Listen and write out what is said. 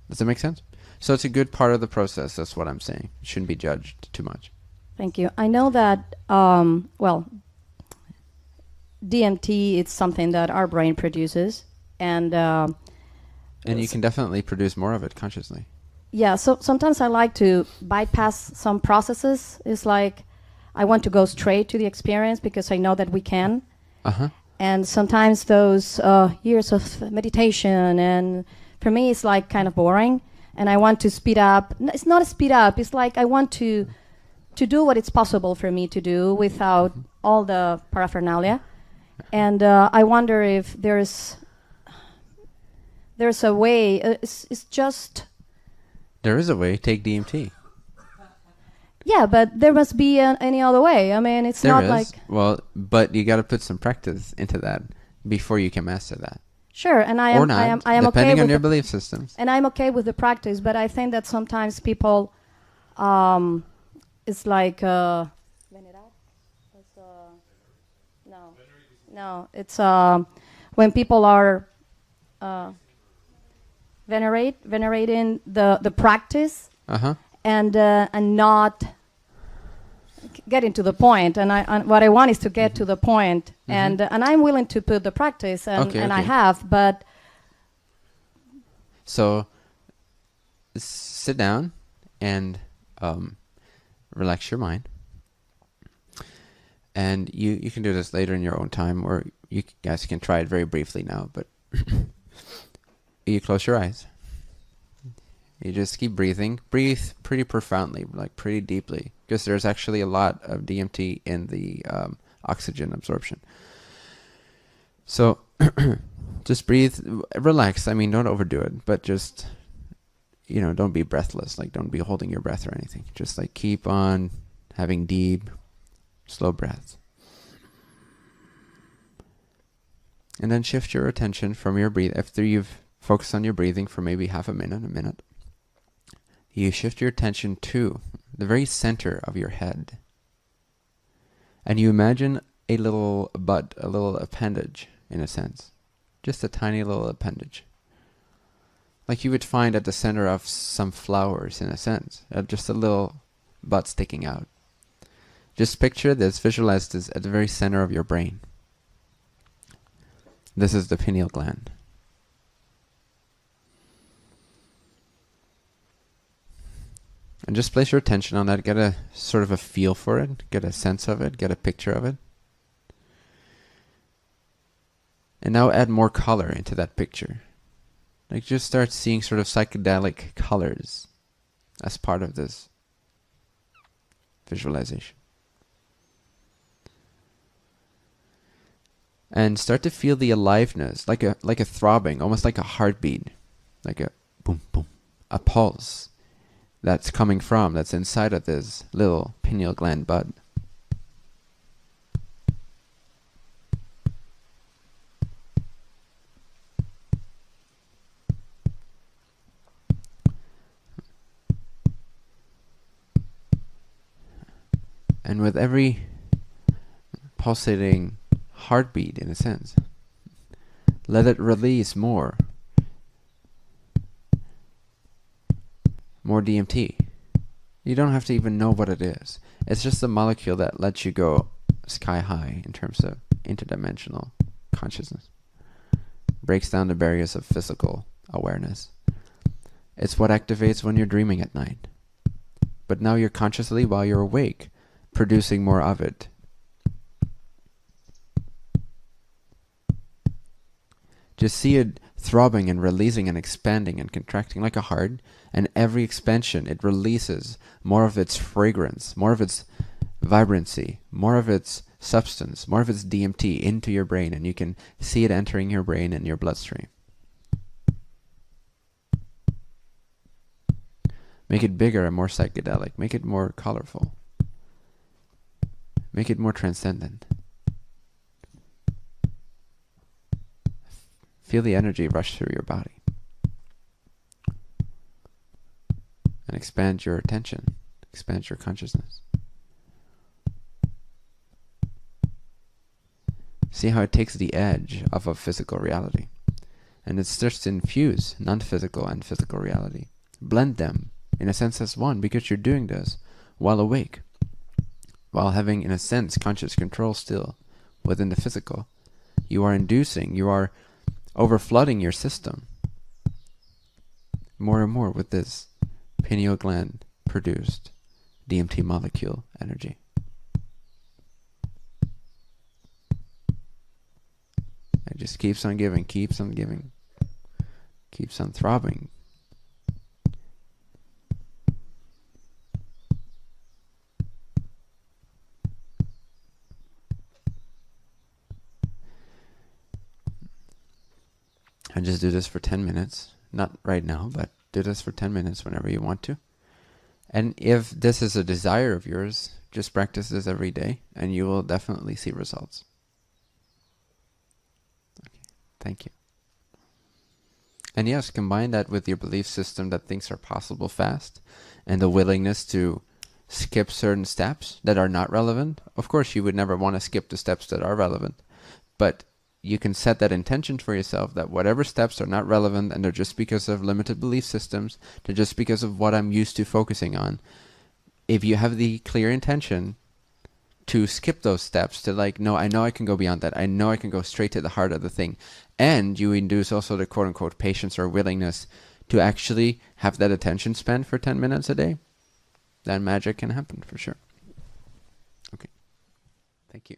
Does that make sense? So it's a good part of the process. That's what I'm saying. It shouldn't be judged too much. Thank you. I know that, well, DMT is something that our brain produces, and you can definitely produce more of it consciously. yeah. So sometimes I like to bypass some processes. It's like I want to go straight to the experience because I know that we can. Uh-huh. And sometimes those years of meditation, and for me, it's like kind of boring. And I want to speed up. It's not a speed up. It's like I want to do what it's possible for me to do without all the paraphernalia. And I wonder if there's a way. It's just. There is a way. Take DMT. Yeah, but there must be any other way. I mean, it's There not is. like. Well, but you got to put some practice into that before you can master that. Sure, and I Or am. not, I am depending okay on with your the, belief systems. and I'm okay with the practice. But I think that sometimes people, it's like. No, it's when people are venerating the practice Uh-huh. and not getting to the point. And what I want is to get to the point. And I'm willing to put the practice, and I have, but. So sit down and relax your mind. And you can do this later in your own time, or you guys can try it very briefly now, but you close your eyes. You just keep breathing. Breathe pretty profoundly, like pretty deeply, because there's actually a lot of DMT in the oxygen absorption. So just breathe, relax. I mean, don't overdo it, but just, don't be breathless. Like, don't be holding your breath or anything. Just like keep on having deep, slow breaths. And then shift your attention from your breath. After you've focused on your breathing for maybe half a minute, you shift your attention to the very center of your head. And you imagine a little bud, a little appendage, in a sense. Just a tiny little appendage. Like you would find at the center of some flowers, in a sense. Just a little bud sticking out. Just picture this, visualize this at the very center of your brain. This is the pineal gland. And just place your attention on that, get a sort of a feel for it, get a sense of it, get a picture of it. And now add more color into that picture. Like just start seeing sort of psychedelic colors as part of this visualization. And start to feel the aliveness, like a throbbing, almost like a heartbeat, like a boom, boom, a pulse that's inside of this little pineal gland bud. And with every pulsating heartbeat, in a sense, let it release more DMT. You don't have to even know what it is. It's just a molecule that lets you go sky high in terms of interdimensional consciousness. Breaks down the barriers of physical awareness. It's what activates when you're dreaming at night. But now you're consciously, while you're awake, producing more of it. Just see it throbbing and releasing and expanding and contracting like a heart, and every expansion it releases more of its fragrance, more of its vibrancy, more of its substance, more of its DMT into your brain, and you can see it entering your brain and your bloodstream. Make it bigger and more psychedelic. Make it more colorful. Make it more transcendent. Feel the energy rush through your body. And expand your attention. Expand your consciousness. See how it takes the edge off of physical reality. And it's just to infuse non-physical and physical reality. Blend them, in a sense, as one, because you're doing this while awake, while having, in a sense, conscious control still within the physical. You are inducing, you are overflooding your system more and more with this pineal gland produced DMT molecule energy. It just keeps on giving, keeps on giving, keeps on throbbing. And just do this for 10 minutes. Not right now, but do this for 10 minutes whenever you want to. And if this is a desire of yours, just practice this every day and you will definitely see results. Okay, thank you. And yes, combine that with your belief system that things are possible fast and the willingness to skip certain steps that are not relevant. Of course, you would never want to skip the steps that are relevant, but you can set that intention for yourself that whatever steps are not relevant and they're just because of limited belief systems, they're just because of what I'm used to focusing on. If you have the clear intention to skip those steps, to like, no, I know I can go beyond that. I know I can go straight to the heart of the thing. And you induce also the quote unquote patience or willingness to actually have that attention spent for 10 minutes a day, then magic can happen for sure. Okay. Thank you.